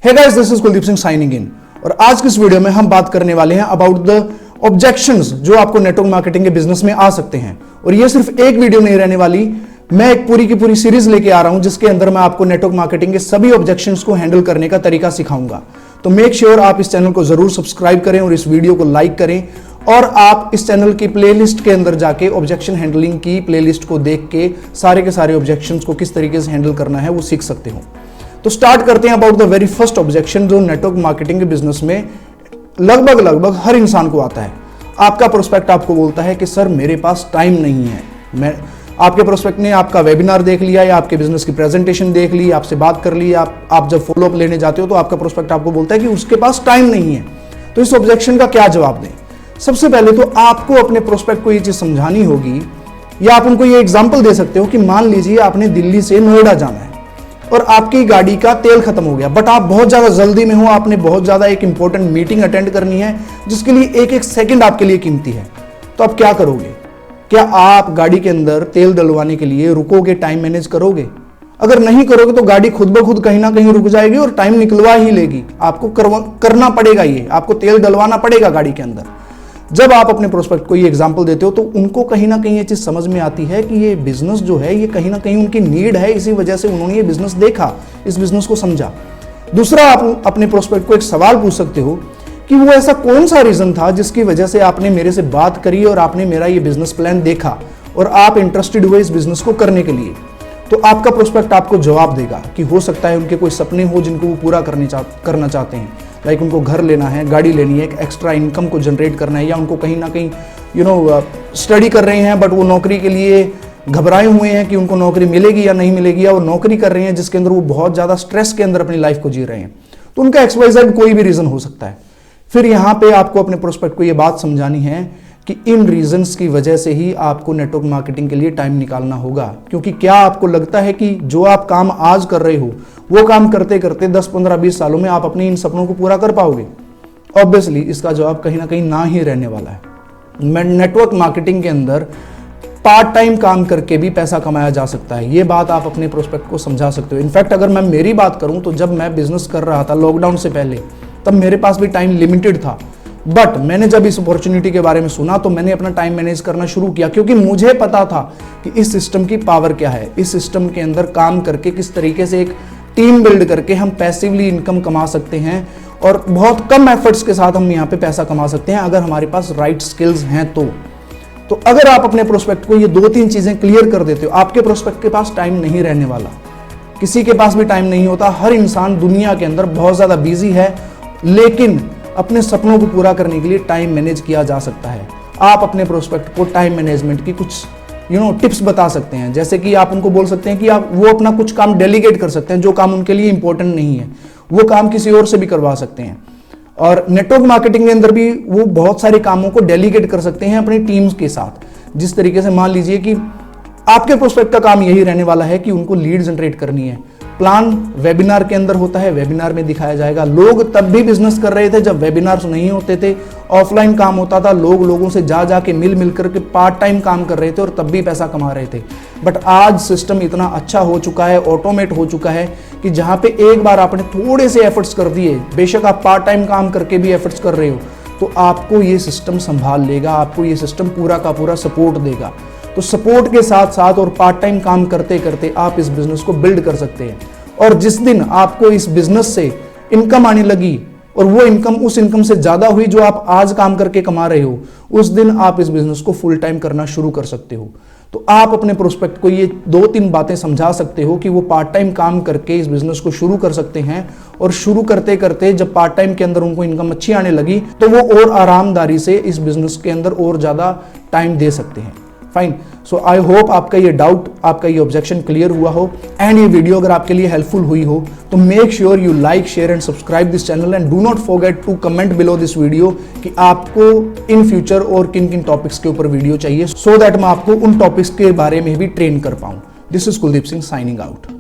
Hey guys, this is Kuldeep Singh signing in. और आज की इस वीडियो में हम बात करने वाले हैं अबाउट द ऑब्जेक्शंस जो आपको नेटवर्क मार्केटिंग के बिजनेस में आ सकते हैं। और ये सिर्फ एक वीडियो नहीं रहने वाली, मैं एक पूरी की पूरी सीरीज लेके आ रहा हूं जिसके अंदर मैं आपको नेटवर्क मार्केटिंग के सभी ऑब्जेक्शंस को हैंडल करने का तरीका सिखाऊंगा। तो मेक श्योर आप इस चैनल को जरूर सब्सक्राइब करें और इस वीडियो को लाइक करें, और आप इस चैनल की प्लेलिस्ट के अंदर जाके ऑब्जेक्शन हैंडलिंग की प्लेलिस्ट को देख के सारे ऑब्जेक्शंस को किस तरीके से हैंडल करना है वो सीख सकते हो। तो स्टार्ट करते हैं about the very first objection जो नेटवर्क मार्केटिंग के बिजनेस में लगभग हर इंसान को आता है। आपका प्रोस्पेक्ट आपको बोलता है कि सर मेरे पास टाइम नहीं है। आपके प्रोस्पेक्ट ने आपका वेबिनार देख लिया या आपके बिजनेस की प्रेजेंटेशन देख ली, आपसे बात कर ली, आप जब फॉलोअप लेने जाते हो तो आपका प्रोस्पेक्ट आपको बोलता है कि उसके पास टाइम नहीं है। तो इस ऑब्जेक्शन का क्या जवाब दें? सबसे पहले तो आपको अपने प्रोस्पेक्ट को ये चीज समझानी होगी, या आप उनको ये एग्जांपल दे सकते हो कि मान लीजिए आपने दिल्ली से नोएडा जाना है और आपकी गाड़ी का तेल खत्म हो गया, बट आप बहुत ज्यादा जल्दी में हो, आपने बहुत ज्यादा एक इंपॉर्टेंट मीटिंग अटेंड करनी है जिसके लिए एक सेकंड आपके लिए कीमती है। तो आप क्या करोगे? क्या आप गाड़ी के अंदर तेल डलवाने के लिए रुकोगे, टाइम मैनेज करोगे? अगर नहीं करोगे तो गाड़ी खुद ब खुद कहीं ना कहीं रुक जाएगी और टाइम निकलवा ही लेगी। आपको करना पड़ेगा, ये आपको तेल डलवाना पड़ेगा गाड़ी के अंदर। जब आप अपने प्रोस्पेक्ट को ये एग्जांपल देते हो तो उनको कहीं ना कहीं ये चीज समझ में आती है कि ये बिजनेस जो है ये कहीं ना कहीं उनकी नीड है, इसी वजह से उन्होंने ये बिजनेस देखा, इस बिजनेस को समझा। दूसरा, आप अपने प्रोस्पेक्ट को एक सवाल पूछ सकते हो कि वो ऐसा कौन सा रीजन था जिसकी वजह से आपने मेरे से बात करी और आपने मेरा ये बिजनेस प्लान देखा और आप इंटरेस्टेड हुए इस बिजनेस को करने के लिए। तो आपका प्रोस्पेक्ट आपको जवाब देगा कि हो सकता है उनके कोई सपने हो जिनको वो पूरा करना चाहते हैं, लाइक उनको घर लेना है, गाड़ी लेनी है, एक एक्स्ट्रा इनकम को जनरेट करना है, या उनको कहीं ना कहीं स्टडी कर रहे हैं बट वो नौकरी के लिए घबराए हुए हैं कि उनको नौकरी मिलेगी या नहीं मिलेगी, या वो नौकरी कर रहे हैं जिसके अंदर वो बहुत ज़्यादा स्ट्रेस के अंदर अपनी लाइफ को जी रहे हैं। तो उनका XYZ कोई भी रीज़न हो सकता है। फिर यहाँ पे आपको अपने प्रोस्पेक्ट को ये बात समझानी है कि इन रीजंस की वजह से ही आपको नेटवर्क मार्केटिंग के लिए टाइम निकालना होगा। क्योंकि क्या आपको लगता है कि जो आप काम आज कर रहे हो वो काम करते करते 10, 15, 20 सालों में आप अपने इन सपनों को पूरा कर पाओगे? ऑब्वियसली इसका जवाब कहीं ना कहीं ना ही रहने वाला है। नेटवर्क मार्केटिंग के अंदर पार्ट टाइम काम करके भी पैसा कमाया जा सकता है। ये बात आप अपने प्रोस्पेक्ट को समझा सकते हो। इनफैक्ट अगर मैं मेरी बात करूं तो जब मैं बिजनेस कर रहा था लॉकडाउन से पहले, तब मेरे पास भी टाइम लिमिटेड था, बट मैंने जब इस अपॉर्चुनिटी के बारे में सुना तो मैंने अपना टाइम मैनेज करना शुरू किया, क्योंकि मुझे पता था कि इस सिस्टम की पावर क्या है, इस सिस्टम के अंदर काम करके किस तरीके से एक टीम बिल्ड करके हम पैसिवली इनकम कमा सकते हैं और बहुत कम एफर्ट्स के साथ हम यहाँ पे पैसा कमा सकते हैं अगर हमारे पास राइट स्किल्स हैं। तो अगर आप अपने प्रोस्पेक्ट को ये 2-3 चीजें क्लियर कर देते हो, आपके प्रोस्पेक्ट के पास टाइम नहीं रहने वाला। किसी के पास भी टाइम नहीं होता, हर इंसान दुनिया के अंदर बहुत ज्यादा बिजी है, लेकिन अपने सपनों को पूरा करने के लिए टाइम मैनेज किया जा सकता है। आप अपने प्रोस्पेक्ट को टाइम मैनेजमेंट की कुछ टिप्स बता सकते हैं, जैसे कि आप उनको बोल सकते हैं कि आप वो अपना कुछ काम डेलीगेट कर सकते हैं, जो काम उनके लिए इंपॉर्टेंट नहीं है वो काम किसी और से भी करवा सकते हैं। और नेटवर्क मार्केटिंग के अंदर भी वो बहुत सारे कामों को डेलीगेट कर सकते हैं अपनी टीम्स के साथ। जिस तरीके से मान लीजिए कि आपके प्रोस्पेक्ट का काम यही रहने वाला है कि उनको लीड जनरेट करनी है। प्लान वेबिनार के अंदर होता है, वेबिनार में दिखाया जाएगा। लोग तब भी बिजनेस कर रहे थे जब वेबिनार्स नहीं होते थे, ऑफलाइन काम होता था, लोग लोगों से जा के मिल करके पार्ट टाइम काम कर रहे थे और तब भी पैसा कमा रहे थे। बट आज सिस्टम इतना अच्छा हो चुका है, ऑटोमेट हो चुका है कि जहां पे एक बार आपने थोड़े से एफर्ट्स कर दिए, बेशक आप पार्ट टाइम काम करके भी एफर्ट्स कर रहे हो, तो आपको ये सिस्टम संभाल लेगा, आपको ये सिस्टम पूरा का पूरा सपोर्ट देगा। तो सपोर्ट के साथ साथ और पार्ट टाइम काम करते करते आप इस बिजनेस को बिल्ड कर सकते हैं। और जिस दिन आपको इस बिजनेस से इनकम आने लगी और वो इनकम उस इनकम से ज्यादा हुई जो आप आज काम करके कमा रहे हो, उस दिन आप इस बिजनेस को फुल टाइम करना शुरू कर सकते हो। तो आप अपने प्रोस्पेक्ट को ये 2-3 बातें समझा सकते हो कि वो पार्ट टाइम काम करके इस बिजनेस को शुरू कर सकते हैं, और शुरू करते करते जब पार्ट टाइम के अंदर उनको इनकम अच्छी आने लगी तो वो और आरामदारी से इस बिजनेस के अंदर और ज्यादा टाइम दे सकते हैं। फाइन। सो आई होप आपका ये डाउट, आपका ये ऑब्जेक्शन क्लियर हुआ हो, एंड ये वीडियो अगर आपके लिए हेल्पफुल हुई हो तो make sure you like, share and subscribe this channel, and do not forget to comment below this video कि आपको इन फ्यूचर और किन किन टॉपिक्स के ऊपर वीडियो चाहिए, सो दैट मैं आपको उन टॉपिक्स के बारे में भी ट्रेन कर पाऊं। This is Kuldeep Singh signing out.